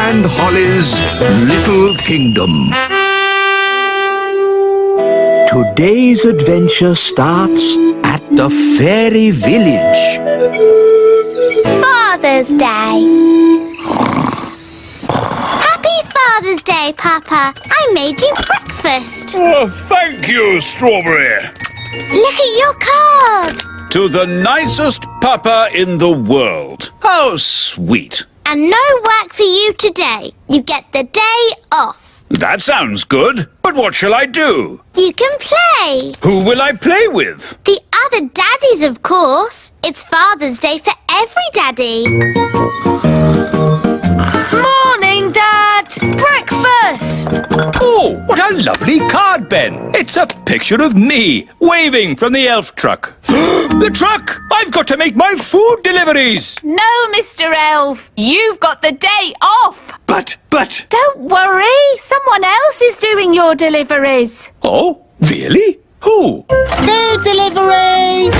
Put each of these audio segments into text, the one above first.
and Holly's little kingdom. Today's adventure starts at the fairy village. Father's Day. Happy Father's Day, Papa. I made you breakfast. Oh, thank you, Strawberry. Look at your card. To the nicest papa in the world. How sweet. And no work for you today. You get the day off. That sounds good. But what shall I do? You can play. Who will I play with? The other daddies, of course. It's Father's Day for every daddy. Morning, Dad! Breakfast! Oh, what a lovely card, Ben. It's a picture of me, waving from the elf truck. The truck! I've got to make my food deliveries! No, Mr. Elf. You've got the day off. But... Don't worry. Someone else is doing your deliveries. Oh, really? Who? Food delivery!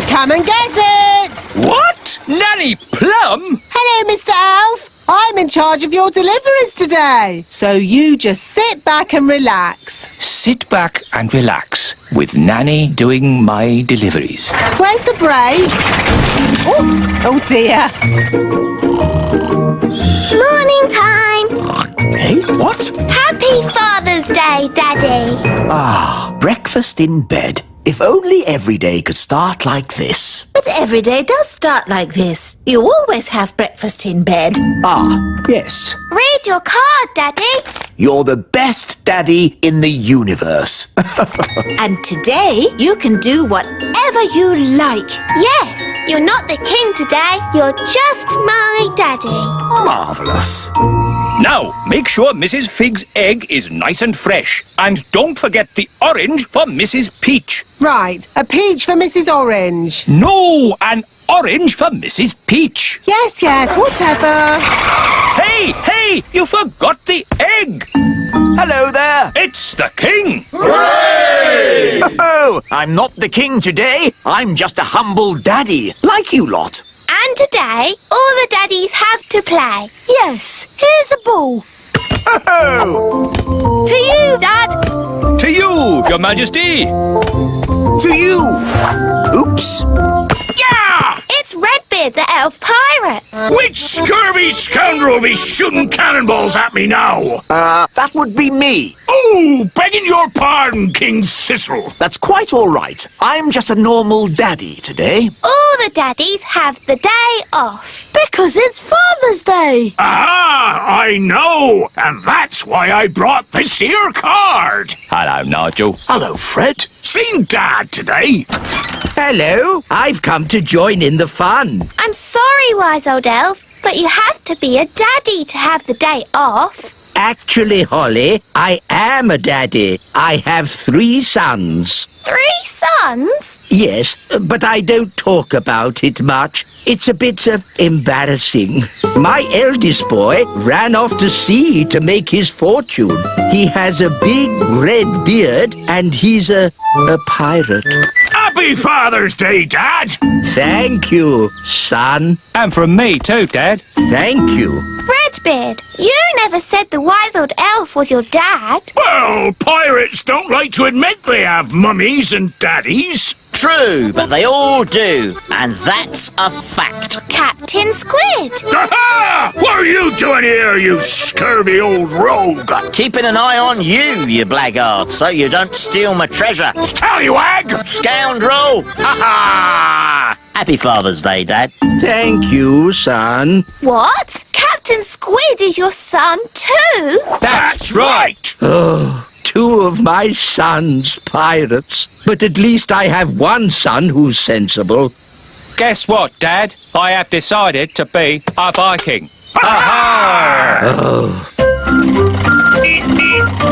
Come and get it! What? Nanny Plum? Hello, Mr. Elf. I'm in charge of your deliveries today. So you just sit back and relax. Sit back and relax with Nanny doing my deliveries. Where's the break? Oops! Oh dear. Morning time. Hey, what? Happy Father's Day, Daddy. Ah, breakfast in bed. If only every day could start like this. But every day does start like this. You always have breakfast in bed. Ah, yes. Read your card, Daddy. You're the best daddy in the universe. And today you can do whatever you like. Yes, you're not the king today. You're just my daddy. Marvellous. Now, make sure Mrs. Fig's egg is nice and fresh. And don't forget the orange for Mrs. Peach. Right, a peach for Mrs. Orange. No, an orange for Mrs. Peach. Yes, whatever. Hey, you forgot the egg. Hello there. It's the king. Hooray! Oh, I'm not the king today. I'm just a humble daddy, like you lot. And today, all the daddies have to play. Yes, here's a ball. Oh, To you, Dad. To you, Your Majesty. to you. Oops. Yeah! It's Redbeard, the elf pirate. Which scurvy scoundrel will be shooting cannonballs at me now? That would be me. Oh, begging your pardon, King Thistle. That's quite all right. I'm just a normal daddy today. All the daddies have the day off. Because it's Father's Day. Ah, I know. And that's why I brought this here card. Hello, Nigel. Hello, Fred. Seen Dad today? Hello, I've come to join in the fun. I'm sorry, wise old elf, but you have to be a daddy to have the day off. Actually, Holly, I am a daddy. I have 3 sons. 3 sons? Yes, but I don't talk about it much. It's a bit embarrassing. My eldest boy ran off to sea to make his fortune. He has a big red beard and he's a pirate. Happy Father's Day, Dad. Thank you, son. And from me too, Dad. Thank you. Redbeard, you never said the wise old elf was your dad. Well, pirates don't like to admit they have mummies and daddies. True, but they all do, and that's a fact. Captain Squid. Aha! What are you doing here, you scurvy old rogue? Keeping an eye on you, you blackguard, so you don't steal my treasure. Scallywag! Scoundrel! Ha ha! Happy Father's Day, Dad. Thank you, son. What? Captain Squid is your son too? That's right! Oh, 2 of my sons pirates. But at least I have 1 son who's sensible. Guess what, Dad? I have decided to be a Viking. Aha! Oh,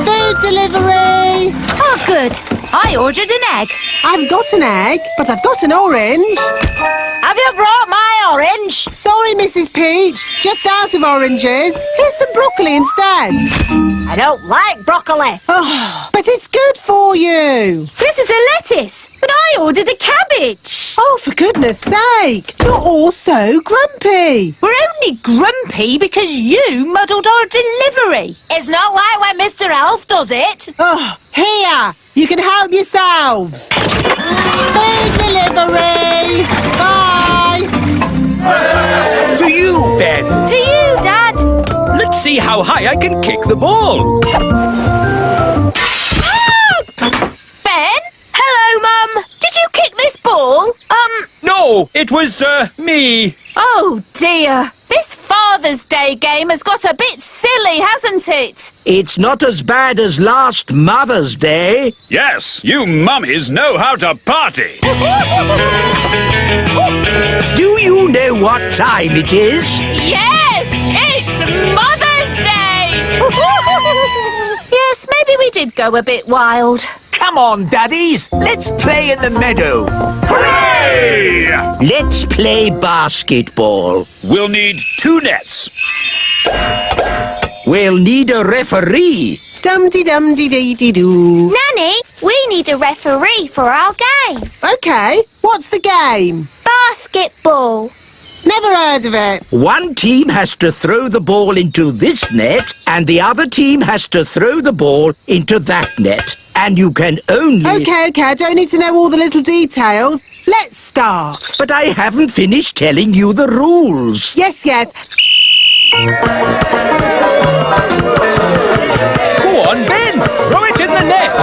Food delivery! Oh, good. I ordered an egg. I haven't got an egg, but I've got an orange. Have you brought my orange? Sorry, Mrs. Peach. Just out of oranges. Here's some broccoli instead. I don't like broccoli. Oh, but it's good for you. This is a lettuce, but I ordered a cabbage. Oh, for goodness sake. You're all so grumpy. We're only grumpy because you muddled our delivery. It's not like when Mr. Elf does it. Oh, here. You can help yourselves. Food delivery. Bye. To you, Ben. To you, Dad. Let's see how high I can kick the ball. Ben? Hello, Mum. Did you kick this ball? No, it was, me. Oh, dear. This Father's Day game has got a bit silly, hasn't it? It's not as bad as last Mother's Day. Yes, you mummies know how to party. Do you know what time it is? Yes, it's Mother's Day. Yes, maybe we did go a bit wild. Come on, daddies. Let's play in the meadow. Hooray! Let's play basketball. We'll need 2 nets. We'll need a referee. Dum-de-dum-de-dee-dee-doo. Nanny, we need a referee for our game. Okay, what's the game? Basketball. Never heard of it. One team has to throw the ball into this net, and the other team has to throw the ball into that net. And you can only... Okay, I don't need to know all the little details. Let's start. But I haven't finished telling you the rules. Yes. Go on, Ben. Throw it in the net.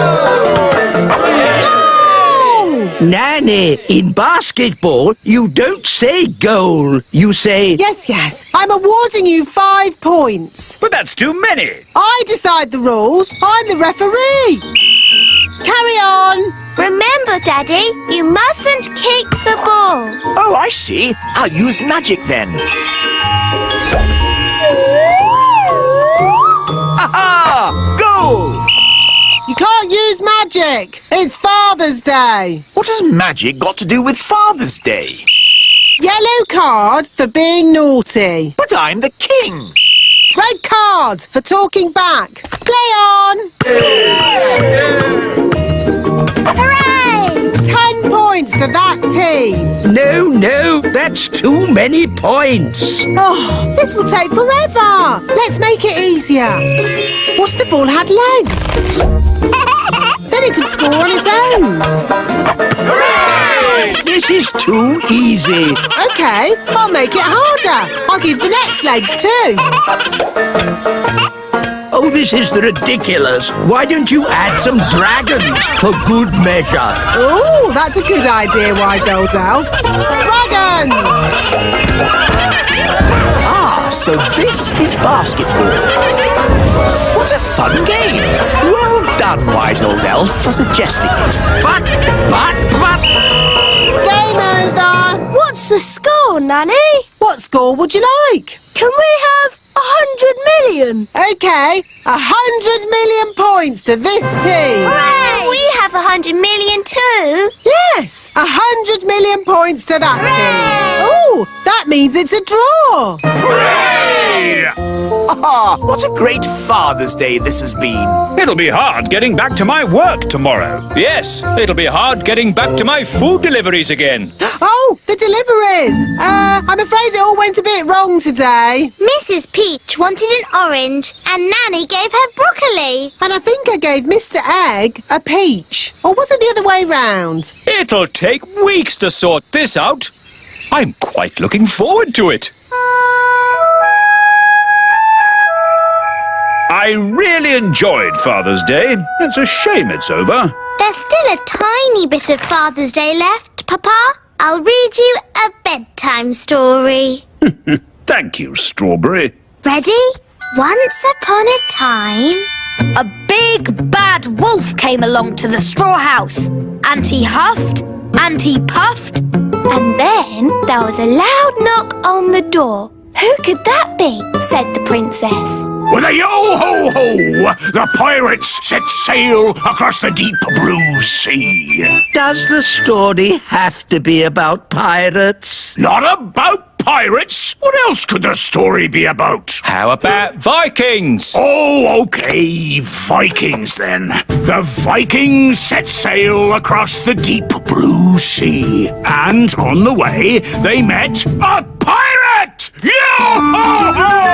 Nanny, in basketball, you don't say goal. You say... Yes. I'm awarding you 5 points. But that's too many. I decide the rules. I'm the referee. Carry on. Remember, Daddy, you mustn't kick the ball. Oh, I see. I'll use magic then. Aha! Goal! You can't use magic. It's Father's Day. What has magic got to do with Father's Day? Yellow card for being naughty. But I'm the king. Red card for talking back. Play on. Hooray! 10 points to that team. No, that's too many points. Oh, this will take forever. Let's make it easier. What's the ball had legs? Then he could score on his own. Hooray! This is too easy. Okay, I'll make it harder. I'll give the next legs too. Oh, this is ridiculous. Why don't you add some dragons for good measure? Oh, that's a good idea, Wise Old Elf. Dragons! Ah, so this is basketball. What a fun game. Well done, Wise Old Elf, for suggesting it. But... Game over. What's the score, Nanny? What score would you like? Can we have 100 million? Okay, 100 million points to this team. Hooray! We have 100 million too. Yes, 100 million points to that team. Oh, that means it's a draw. Hooray! Ah, what a great Father's Day this has been. It'll be hard getting back to my work tomorrow. Yes, it'll be hard getting back to my food deliveries again. Oh, the deliveries. I'm afraid it all went a bit wrong today. Mrs. Peach wanted an orange and Nanny gave her broccoli. And I think I gave Mr. Egg a peach. Or was it the other way round? It'll take weeks to sort this out. I'm quite looking forward to it. I really enjoyed Father's Day. It's a shame it's over. There's still a tiny bit of Father's Day left, Papa. I'll read you a bedtime story. Thank you, Strawberry. Ready? Once upon a time... A big bad wolf came along to the straw house, and he huffed and he puffed. And then there was a loud knock on the door. Who could that be? Said the princess. With a yo-ho-ho, the pirates set sail across the deep blue sea. Does the story have to be about pirates? Not about pirates. What else could the story be about? How about Vikings? Oh, okay, Vikings then. The Vikings set sail across the deep blue sea. And on the way, they met a pirate! Yo-ho-ho!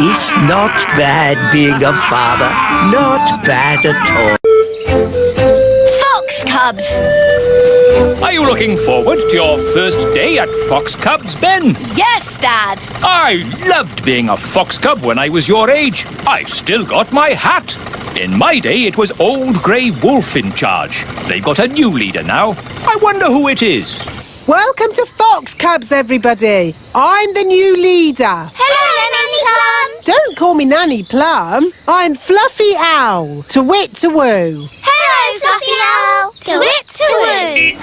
It's not bad being a father. Not bad at all. Fox Cubs! Are you looking forward to your first day at Fox Cubs, Ben? Yes, Dad! I loved being a fox cub when I was your age. I've still got my hat. In my day, it was Old Grey Wolf in charge. They've got a new leader now. I wonder who it is. Welcome to Fox Cubs, everybody. I'm the new leader. Hello, Nanny Plum. Don't call me Nanny Plum. I'm Fluffy Owl. To wit, to woo. Hello, Fluffy Owl. To wit, to woo.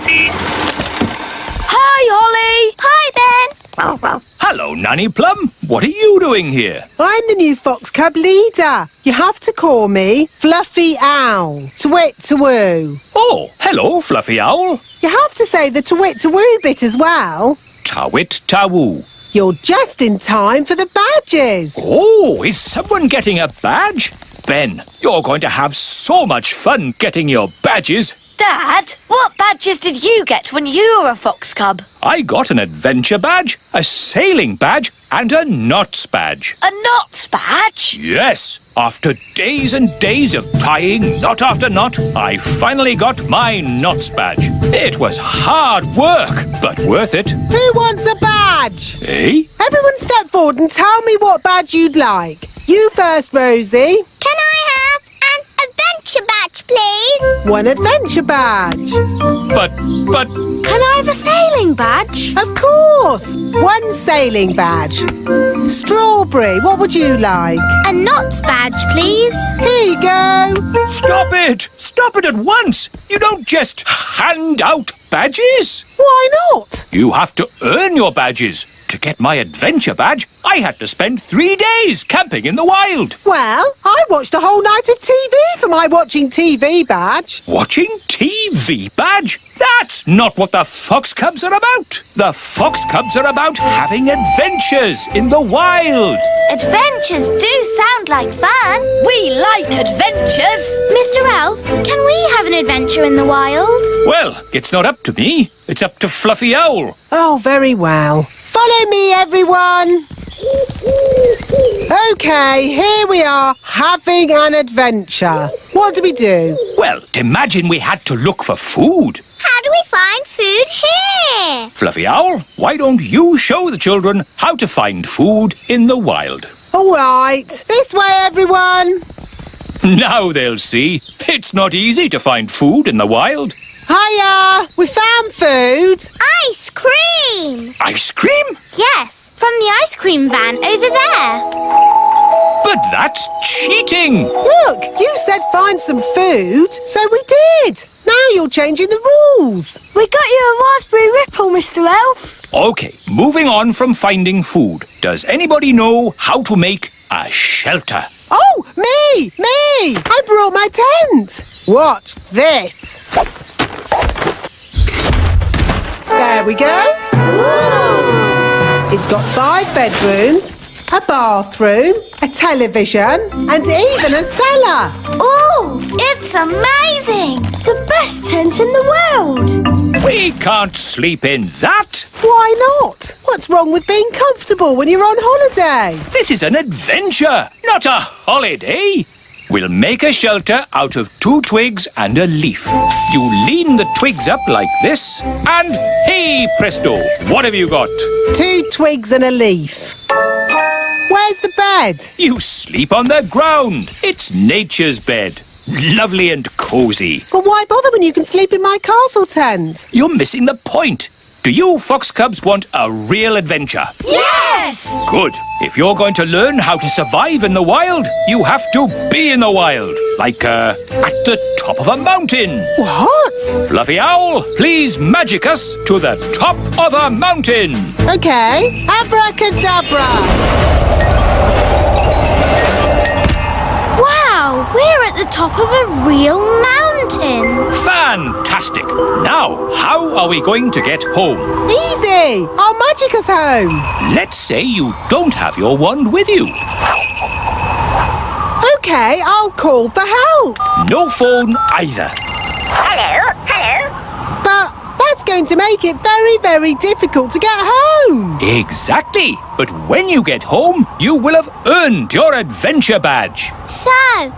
Hi, Holly! Hi, Ben. Hello, Nanny Plum. What are you doing here? I'm the new Fox Cub leader. You have to call me Fluffy Owl. To wit, to woo. Oh, hello, Fluffy Owl. You have to say the to wit, to woo bit as well. Tawit Tawoo. You're just in time for the badges. Oh, is someone getting a badge? Ben, you're going to have so much fun getting your badges. Dad, what badges did you get when you were a Fox Cub? I got an adventure badge, a sailing badge, and a knots badge. A knots badge? Yes, after days and days of tying knot after knot, I finally got my knots badge. It was hard work, but worth it. Who wants a badge? Eh? Everyone step forward and tell me what badge you'd like. You first, Rosie. Can I have an adventure badge, please? One adventure badge. But, Can I have a sailing badge? Of course. One sailing badge. Strawberry, what would you like? A knots badge, please. Here you go. stop it! Stop it at once! You don't just hand out badges! Why not? You have to earn your badges. To get my adventure badge, I had to spend 3 days camping in the wild. Well, I watched a whole night of TV for my watching TV badge. Watching TV badge? That's not what the Fox Cubs are about. The Fox Cubs are about having adventures in the wild. Adventures do sound like fun. We like adventures! Mr. Elf, can we have an adventure in the wild? Well, it's not up to me. It's up to Fluffy Owl. Oh, very well. Follow me, everyone. Okay, here we are, having an adventure. What do we do? Well, imagine we had to look for food. How do we find food here? Fluffy Owl, why don't you show the children how to find food in the wild? All right, this way, everyone. Now they'll see. It's not easy to find food in the wild. Hiya, we found food. Ice cream! Ice cream? Yes, from the ice cream van over there. But that's cheating. Look, you said find some food, so we did. Now you're changing the rules. We got you a raspberry ripple, Mr. Elf. Okay, moving on from finding food. Does anybody know how to make a shelter? Oh, me! I brought my tent. Watch this. There we go. It's got 5 bedrooms, a bathroom, a television, and even a cellar. Ooh, it's amazing! The best tent in the world. We can't sleep in that. Why not? What's wrong with being comfortable when you're on holiday? This is an adventure, not a holiday. We'll make a shelter out of 2 twigs and a leaf. You lean the twigs up like this, and hey presto, what have you got? 2 twigs and a leaf. Where's the bed? You sleep on the ground. It's nature's bed. Lovely and cozy. But why bother when you can sleep in my castle tent? You're missing the point. Do you Fox Cubs want a real adventure? Yes! Yes! Good. If you're going to learn how to survive in the wild, you have to be in the wild. Like, at the top of a mountain. What? Fluffy Owl, please magic us to the top of a mountain. Okay. Abracadabra. Wow, we're at the top of a real mountain. Fantastic. Now, how are we going to get home? Easy. I'll magic us home. Let's say you don't have your wand with you. Okay, I'll call for help. No phone either. But that's going to make it very, very difficult to get home. Exactly. But when you get home, you will have earned your adventure badge. So,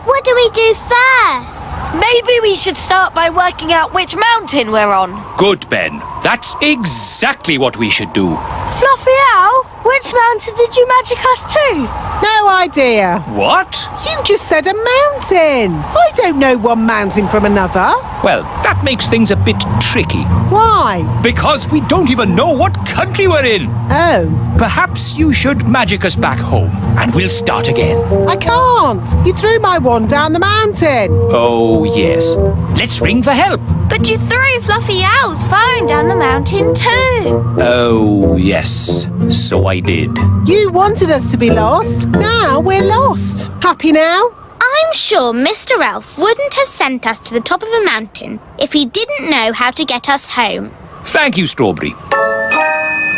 what do we do first? Maybe we should start by working out which mountain we're on. Good, Ben. That's exactly what we should do. Fluffy Owl, which mountain did you magic us to? No idea. What? You just said a mountain. I don't know one mountain from another. Well, that makes things a bit tricky. Why? Because we don't even know what country we're in. Oh, Perhaps you should magic us back home, and we'll start again. I can't. You threw my wand down the mountain. Oh, yes. Let's ring for help. But you threw Fluffy Owl's phone down the mountain too. Oh, yes. So I did. You wanted us to be lost. Now we're lost. Happy now? I'm sure Mr. Elf wouldn't have sent us to the top of a mountain if he didn't know how to get us home. Thank you, Strawberry.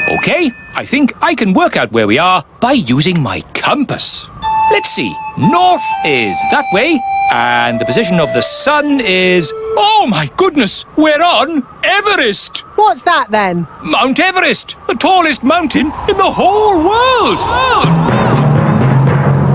Okay, I think I can work out where we are by using my compass. Let's see. North is that way, and the position of the sun is... Oh, my goodness! We're on Everest! What's that then? Mount Everest! The tallest mountain in the whole world!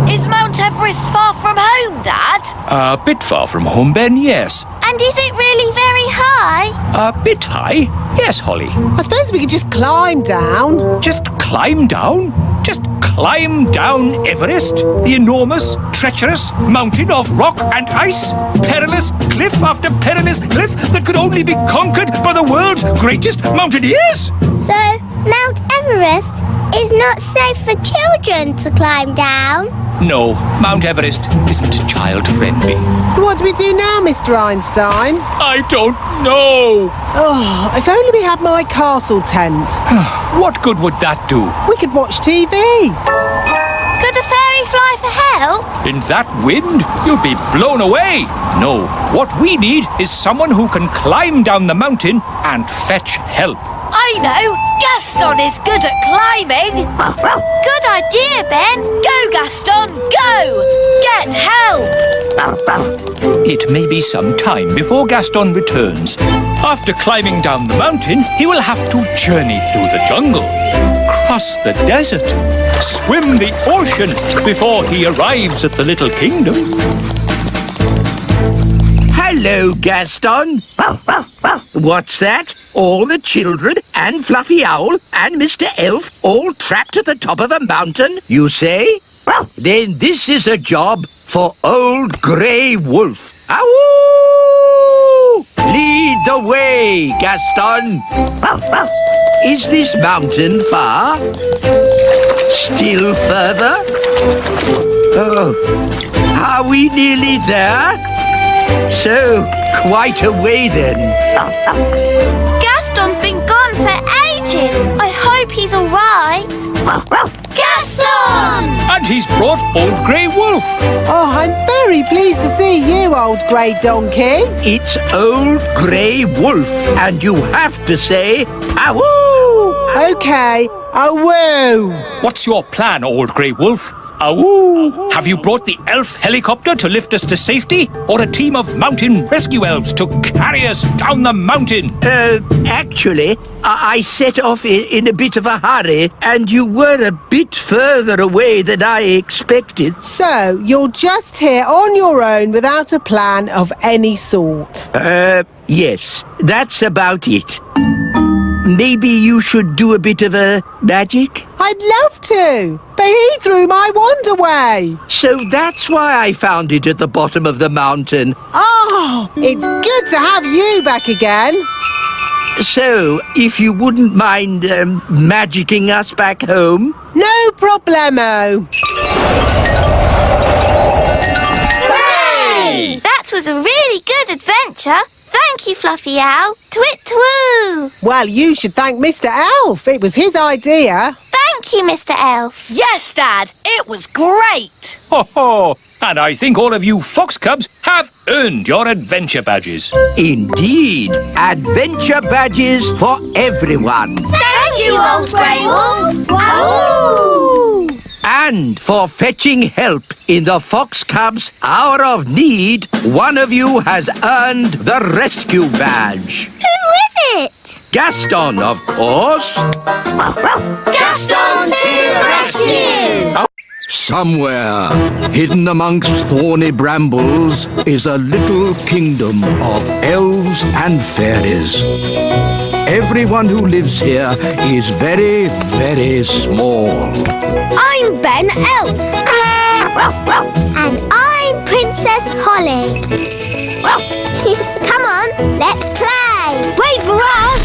Is Mount Everest far from home, Dad? A bit far from home, Ben, yes. And is it really very high? A bit high? Yes, Holly. I suppose we could just climb down. Just climb down? Just climb down Everest? The enormous, treacherous mountain of rock and ice? Perilous cliff after perilous cliff that could only be conquered by the world's greatest mountaineers? So, Mount Everest is not safe for children to climb down? No, Mount Everest isn't child-friendly. So what do we do now, Mr. Einstein? I don't know. Oh, if only we had my castle tent. What good would that do? We could watch TV. Could the fairy fly for help? In that wind, you'd be blown away. No, what we need is someone who can climb down the mountain and fetch help. I know! Gaston is good at climbing! Good idea, Ben. Go, Gaston, go! Get help! It may be some time before Gaston returns. After climbing down the mountain, he will have to journey through the jungle, cross the desert, swim the ocean before he arrives at the little kingdom. Hello, Gaston. What's that? All the children and Fluffy Owl and Mr. Elf all trapped at the top of a mountain, you say? Then this is a job for Old Grey Wolf. Ow! Lead the way, Gaston. Is this mountain far? Still further? Oh, are we nearly there? So, quite a way then. Gaston's been gone for ages. I hope he's all right. Gaston! And he's brought Old Grey Wolf. Oh, I'm very pleased to see you, old grey donkey. It's Old Grey Wolf, and you have to say, "Awoo!" Okay, awoo. What's your plan, Old Grey Wolf? Awoo! Have you brought the elf helicopter to lift us to safety? Or a team of mountain rescue elves to carry us down the mountain? Actually, I set off in a bit of a hurry, and you were a bit further away than I expected. So, you're just here on your own without a plan of any sort. Yes, that's about it. Maybe you should do a bit of a magic? I'd love to, but he threw my wand away. So that's why I found it at the bottom of the mountain. Oh, it's good to have you back again. So, if you wouldn't mind magicking us back home? No problemo. Hooray! That was a really good adventure. Thank you, Fluffy Owl. Twit-twoo! Well, you should thank Mr. Elf. It was his idea. Thank you, Mr. Elf. Yes, Dad. It was great. Ho ho! And I think all of you fox cubs have earned your adventure badges. Indeed, adventure badges for everyone. Thank you, Old Grey Wolf. Ow! And for fetching help in the Fox Cubs' hour of need, one of you has earned the rescue badge. Who is it? Gaston, of course. Gaston to the rescue! Somewhere, hidden amongst thorny brambles, is a little kingdom of elves and fairies. Everyone who lives here is very, very small. I'm Ben Elf. And I'm Princess Holly. Come on, let's play. Wait for us.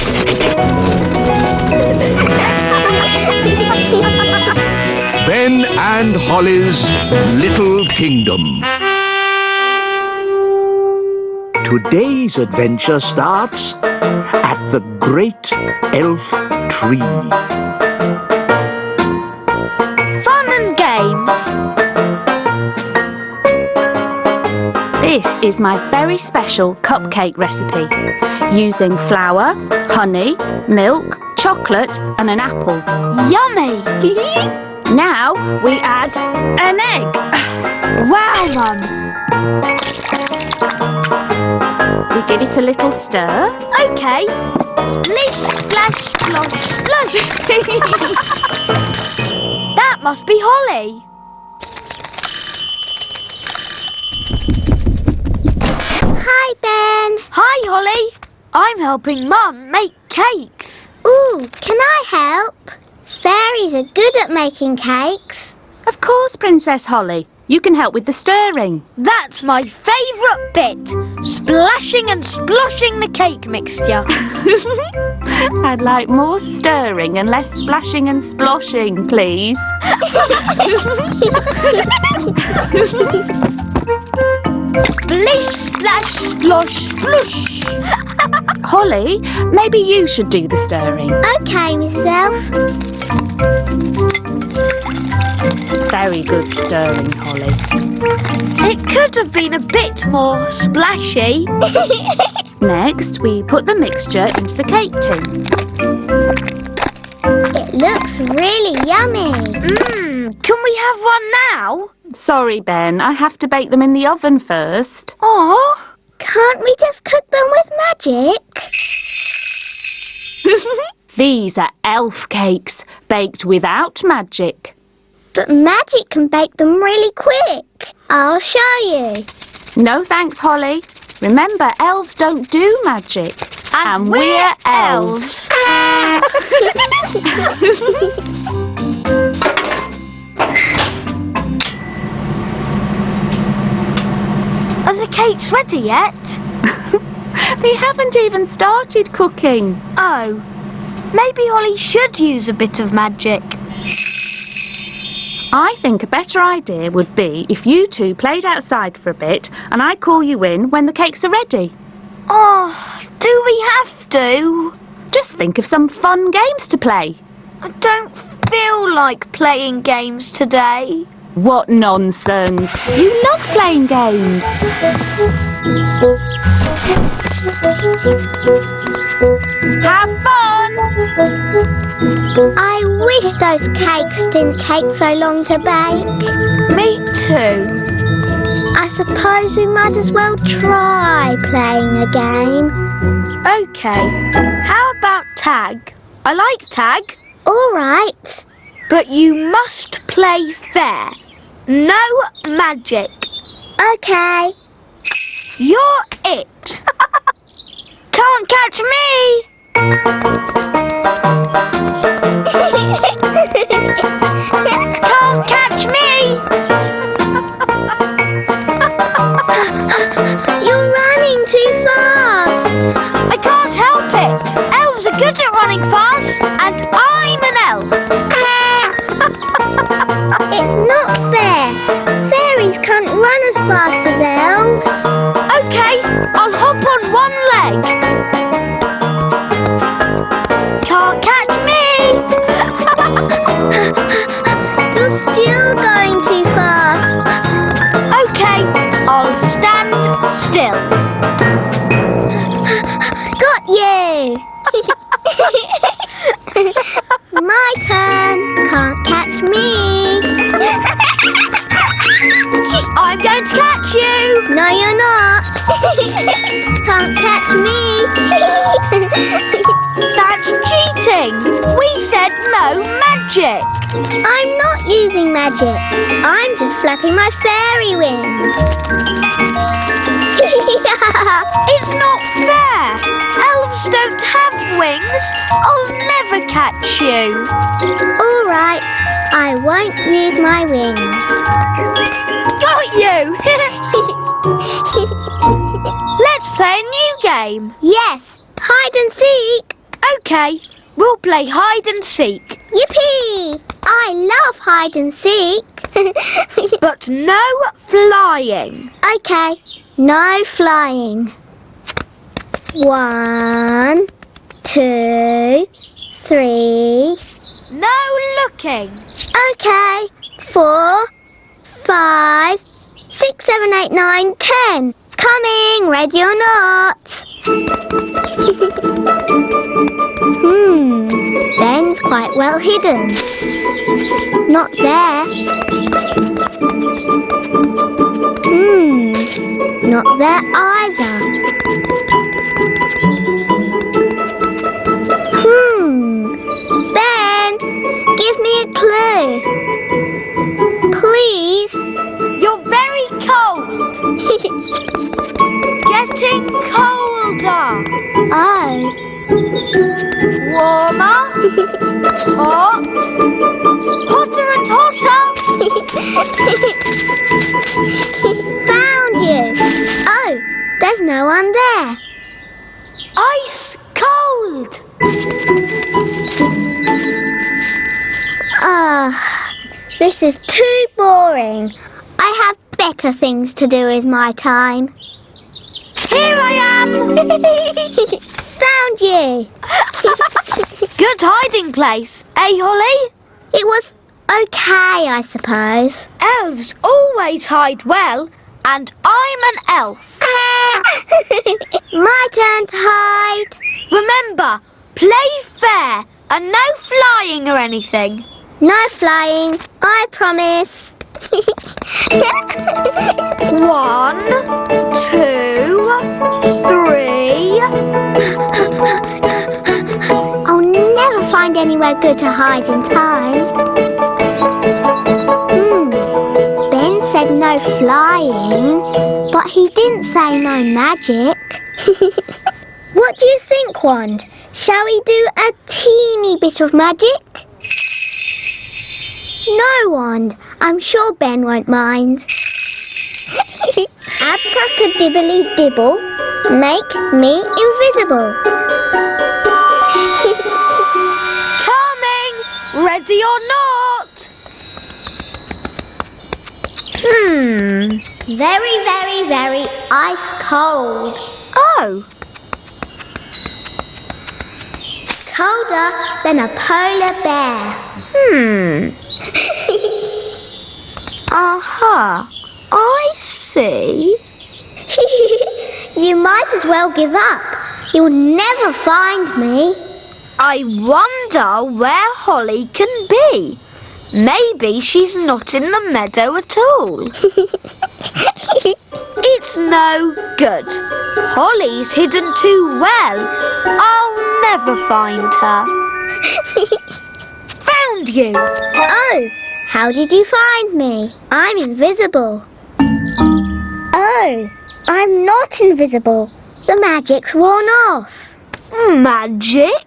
Ben and Holly's Little Kingdom. Today's adventure starts at the Great Elf Tree. Fun and games. This is my very special cupcake recipe, using flour, honey, milk, chocolate and an apple. Yummy! Now we add an egg. Wow, Mum! We give it a little stir. Okay. Splish, splash, splosh, splosh. That must be Holly. Hi, Ben. Hi, Holly. I'm helping Mum make cakes. Ooh, can I help? Fairies are good at making cakes. Of course, Princess Holly. You can help with the stirring. That's my favourite bit. Splashing and sploshing the cake mixture. I'd like more stirring and less splashing and sploshing, please. Splish, splash, splosh, splosh. Holly, maybe you should do the stirring. Okay, Mrs. Elf. Very good stirring, Holly. It could have been a bit more splashy. Next, we put the mixture into the cake tin. It looks really yummy. Can we have one now? Sorry, Ben, I have to bake them in the oven first. Oh. Can't we just cook them with magic? These are elf cakes, baked without magic. But magic can bake them really quick. I'll show you. No thanks, Holly. Remember, elves don't do magic. And we're elves. Are the cakes ready yet? They haven't even started cooking. Oh. Maybe Holly should use a bit of magic. I think a better idea would be if you two played outside for a bit and I call you in when the cakes are ready. Oh, do we have to? Just think of some fun games to play. I don't feel like playing games today. What nonsense. You love playing games. Have fun! I wish those cakes didn't take so long to bake. Me too. I suppose we might as well try playing a game. Okay. How about tag? I like tag. All right. But you must play fair. No magic. Okay. You're it. Can't catch me. Can't catch me. You're running too fast. I can't help it. It's not fair. Fairies can't run as fast as elves. Okay, I'll hop on one leg. Can't catch me. You're still going too fast. Okay, I'll stand still. Got you! My turn. Can't catch me. I'm going to catch you. No, you're not. Can't catch me. That's cheating. We said no magic. I'm not using magic. I'm just flapping my fairy wings. It's not fair. Elves don't have wings. I'll never catch you. All right, I won't use my wings. Got you. Let's play a new game. Yes, hide and seek. Okay, we'll play hide and seek. Yippee! I love hide and seek. But no flying. Okay, no flying. 1, 2, 3. No looking. Okay, 4, 5, 6, 7, 8, 9, 10. Coming, ready or not. Ben's quite well hidden. Not there. Not there either. Ben, give me a clue. Please. You're very cold. Getting colder. Oh. Warmer. Hot. Hotter and hotter. Found you. Oh, there's no one there. Ice cold. This is too boring. I have better things to do with my time. Here I am. Found you. Good hiding place, eh, Holly? It was okay, I suppose. Elves always hide well, and I'm an elf. My turn to hide. Remember, play fair and no flying or anything. No flying, I promise. 1, 2, 3. I'll never find anywhere good to hide in time. Ben said no flying, but he didn't say no magic. What do you think, Wand? Shall we do a teeny bit of magic? No, Wand. I'm sure Ben won't mind. Abracadibbly-dibble, make me invisible. Coming! Ready or not? Very, very, very ice cold. Oh, Colder than a polar bear. aha. I see. You might as well give up. You'll never find me. I wonder where Holly can be. Maybe she's not in the meadow at all. It's no good. Holly's hidden too well. I'll never find her. Found you. Oh, how did you find me? I'm invisible. Oh, I'm not invisible. The magic's worn off. Magic?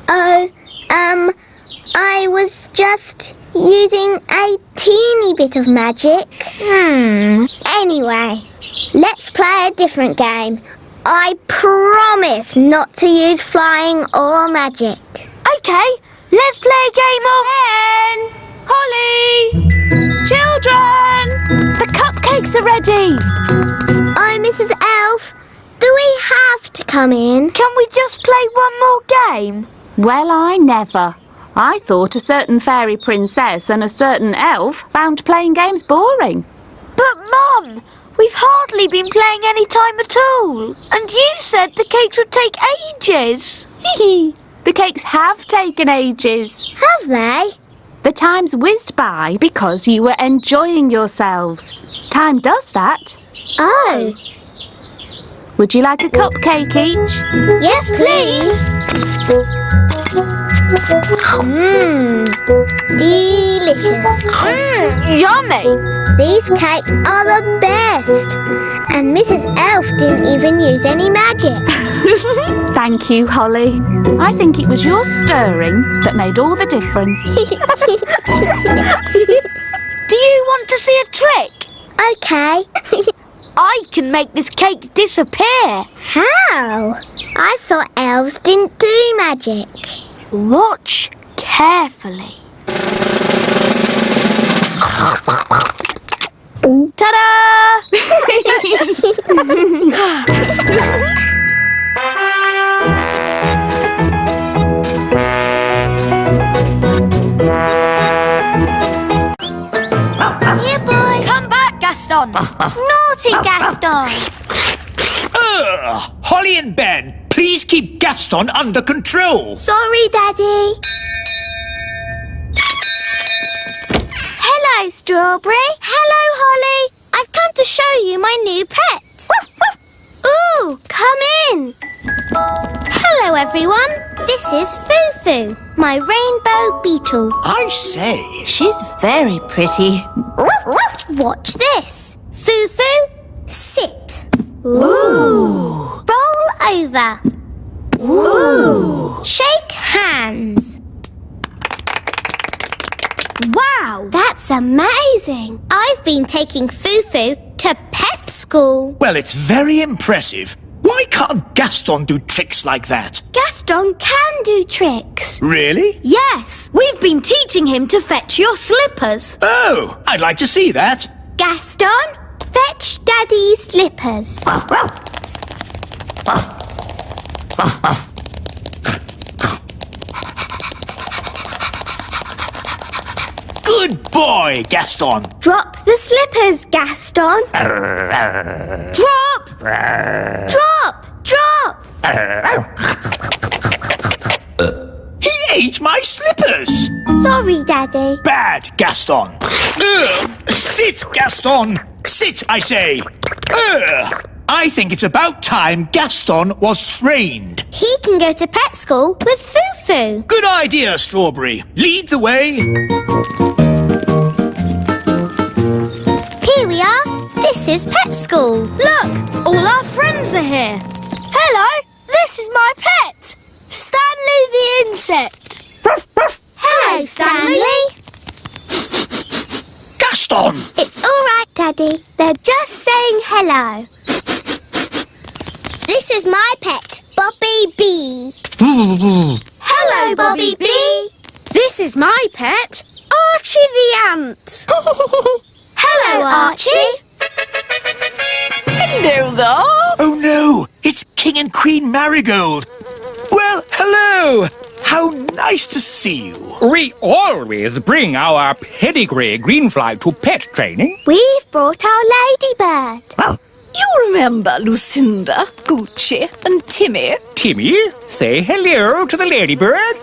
Oh, I was just using a teeny bit of magic. Anyway, let's play a different game. I promise not to use flying or magic. Okay, let's play a game of... Holly! come in. Can we just play one more game? Well, I never. I thought a certain fairy princess and a certain elf found playing games boring. But, Mum, we've hardly been playing any time at all. And you said the cakes would take ages. The cakes have taken ages. Have they? The time's whizzed by because you were enjoying yourselves. Time does that. Oh. Would you like a cupcake each? Yes, please. Delicious. Yummy. These cakes are the best. And Mrs. Elf didn't even use any magic. Thank you, Holly. I think it was your stirring that made all the difference. Do you want to see a trick? Okay. I can make this cake disappear. How? I thought elves didn't do magic. Watch carefully. Ta-da! Here, boy. Come back, Gaston. Naughty Gaston. Holly and Ben, please keep Gaston under control. Sorry, Daddy. Hello, Strawberry. Hello, Holly. I've come to show you my new pet. Ooh, come in. Hello, everyone. This is Fufu, my rainbow beetle. I say. She's very pretty. Watch this. Fufu, sit. Ooh. Roll over. Ooh. Shake hands. Wow, that's amazing. I've been taking Fufu to pet school. Well, it's very impressive. Why can't Gaston do tricks like that? Gaston can do tricks. Really? Yes, we've been teaching him to fetch your slippers. Oh, I'd like to see that. Gaston, fetch Daddy's slippers. Good boy, Gaston. Drop the slippers, Gaston. Drop! Drop! Drop! He ate my slippers. Sorry, Daddy. Bad, Gaston. Sit, Gaston. Sit, I say. I think it's about time Gaston was trained. He can go to pet school with Fufu. Good idea, Strawberry. Lead the way. Here we are. This is pet school. Look, all our friends are here. Hello, this is my pet, Stanley the insect. Hello, Stanley. Gaston! It's all right, Daddy. They're just saying hello. This is my pet, Bobby Bee. Hello, Bobby Bee. This is my pet, Archie the ant. Hello, Archie. Hello there. Oh no, it's King and Queen Marigold. Well, hello. How nice to see you. We always bring our pedigree greenfly to pet training. We've brought our ladybird. You remember Lucinda, Gucci, and Timmy? Timmy, say hello to the ladybird.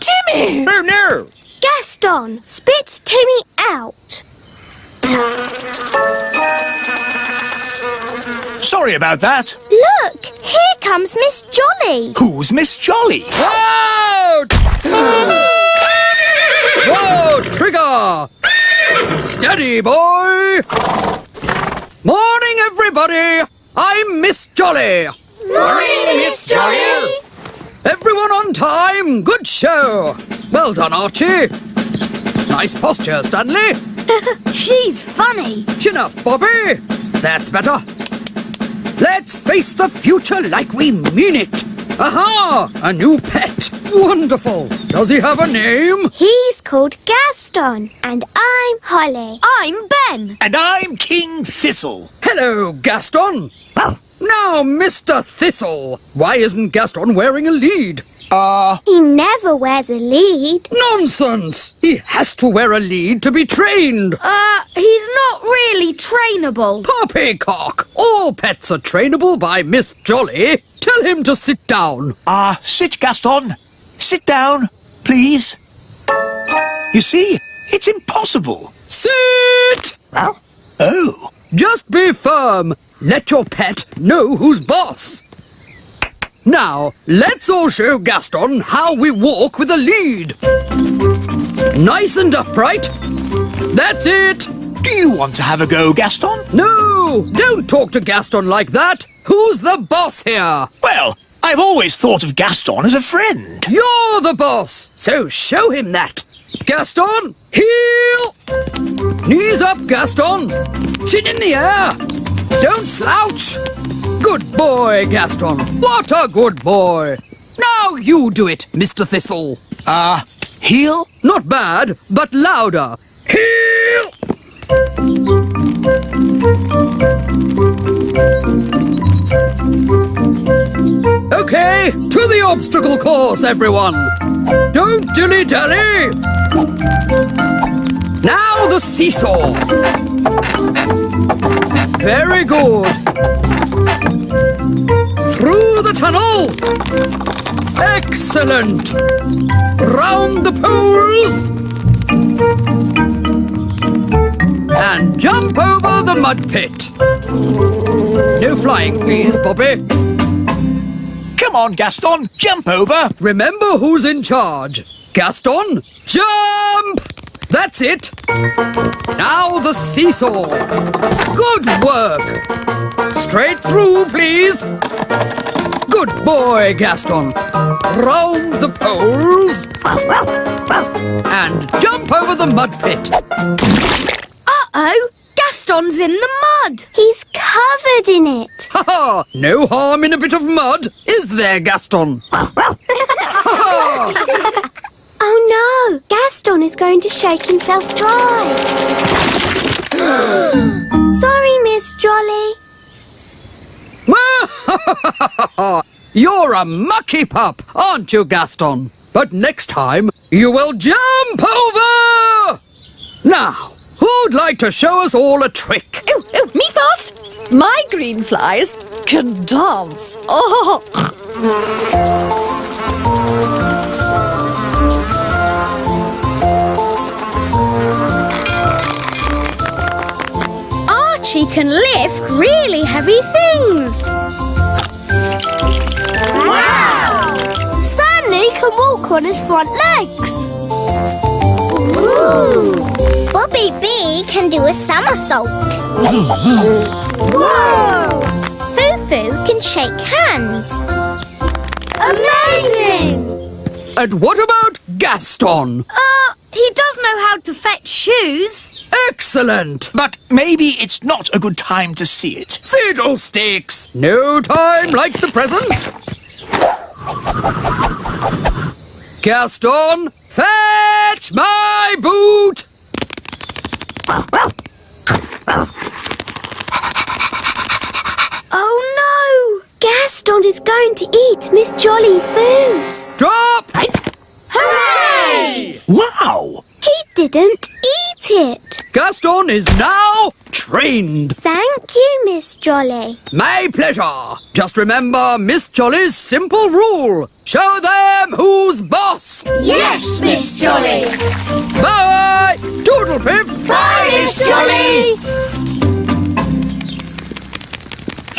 Timmy! Oh no. Gaston, spit Timmy out. Sorry about that. Look, here comes Miss Jolly. Who's Miss Jolly? Out! Whoa, Trigger! Steady, boy! Morning, everybody! I'm Miss Jolly. Morning, Miss Jolly. Everyone on time. Good show. Well done, Archie. Nice posture, Stanley. She's funny. Chin up, Bobby. That's better. Let's face the future like we mean it. Aha! A new pet. Wonderful. Does he have a name? He's called Gaston, and I'm Holly. I'm Ben. And I'm King Thistle. Hello, Gaston. Now, Mr. Thistle, why isn't Gaston wearing a lead? He never wears a lead. Nonsense! He has to wear a lead to be trained. He's not really trainable. Poppycock! All pets are trainable by Miss Jolly. Tell him to sit down. Sit, Gaston. Sit down, please. You see, it's impossible. Sit! Oh. Just be firm. Let your pet know who's boss. Now, let's all show Gaston how we walk with a lead. Nice and upright. That's it. Do you want to have a go, Gaston? No, don't talk to Gaston like that. Who's the boss here? Well, I've always thought of Gaston as a friend. You're the boss, so show him that. Gaston, heel. Knees up, Gaston. Chin in the air. Don't slouch. Good boy, Gaston. What a good boy. Now you do it, Mr. Thistle. Heel? Not bad, but louder. Heel! Okay, to the obstacle course, everyone. Don't dilly-dally. Now the seesaw. Very good. Through the tunnel. Excellent. Round the poles. And jump over the mud pit. No flying, please, Bobby. Come on, Gaston, jump over. Remember who's in charge. Gaston, jump! That's it. Now the seesaw. Good work. Straight through, please. Good boy, Gaston. Round the poles. And jump over the mud pit. Uh-oh, Gaston's in the mud. He's covered in it. Ha ha! No harm in a bit of mud, is there, Gaston? Ha ha! Oh no, Gaston is going to shake himself dry. Sorry, Miss Jolly. You're a mucky pup, aren't you, Gaston? But next time, you will jump over! Now, who'd like to show us all a trick? Oh, me first. My green flies can dance. Oh. Archie can lift really heavy things. Wow! Stanley can walk on his front legs. Ooh. Bobby B can do a somersault. Whoa! Fufu can shake hands. Amazing! And what about Gaston? He does know how to fetch shoes. Excellent! But maybe it's not a good time to see it. Fiddlesticks! No time like the present. Gaston, fetch my boot! Oh no! Gaston is going to eat Miss Jolly's boots. Drop! Hooray! Wow! He didn't eat it. Gaston is now trained. Thank you, Miss Jolly. My pleasure. Just remember Miss Jolly's simple rule. Show them who's boss. Yes, Miss Jolly. Bye! Toodle pip! Bye, Miss Jolly.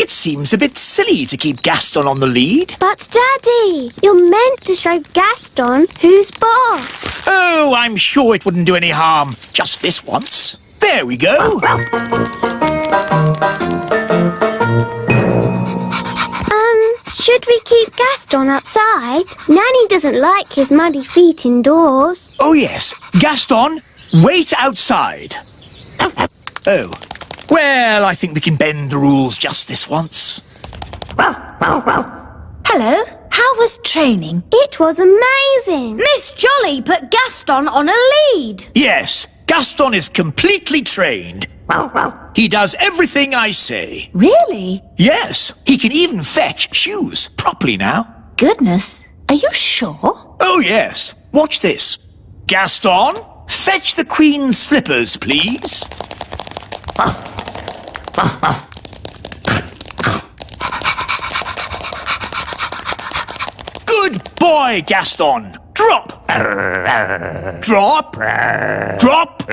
It seems a bit silly to keep Gaston on the lead. But, Daddy, you're meant to show Gaston who's boss. Oh, I'm sure it wouldn't do any harm. Just this once. There we go. Should we keep Gaston outside? Nanny doesn't like his muddy feet indoors. Oh, yes. Gaston, wait outside. Oh. Well, I think we can bend the rules just this once. Hello, how was training? It was amazing. Miss Jolly put Gaston on a lead. Yes, Gaston is completely trained. He does everything I say. Really? Yes, he can even fetch shoes properly now. Goodness. Are you sure? Oh, yes. Watch this. Gaston, fetch the Queen's slippers, please. Good boy, Gaston. Drop. Drop. Drop.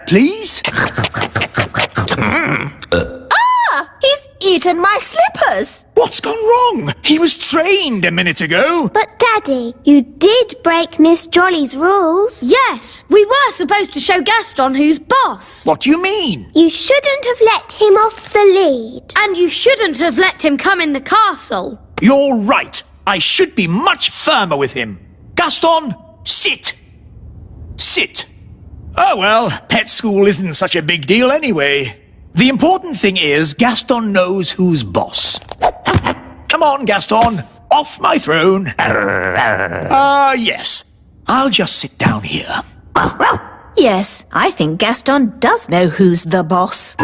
Please. He's eaten my slippers. What's gone wrong? He was trained a minute ago. But Daddy, you did break Miss Jolly's rules. Yes, we were supposed to show Gaston who's boss. What do you mean? You shouldn't have let him off the lead. And you shouldn't have let him come in the castle. You're right. I should be much firmer with him. Gaston, sit. Sit. Oh, well, pet school isn't such a big deal anyway. The important thing is Gaston knows who's boss. Come on, Gaston. Off my throne. Yes. I'll just sit down here. Yes, I think Gaston does know who's the boss.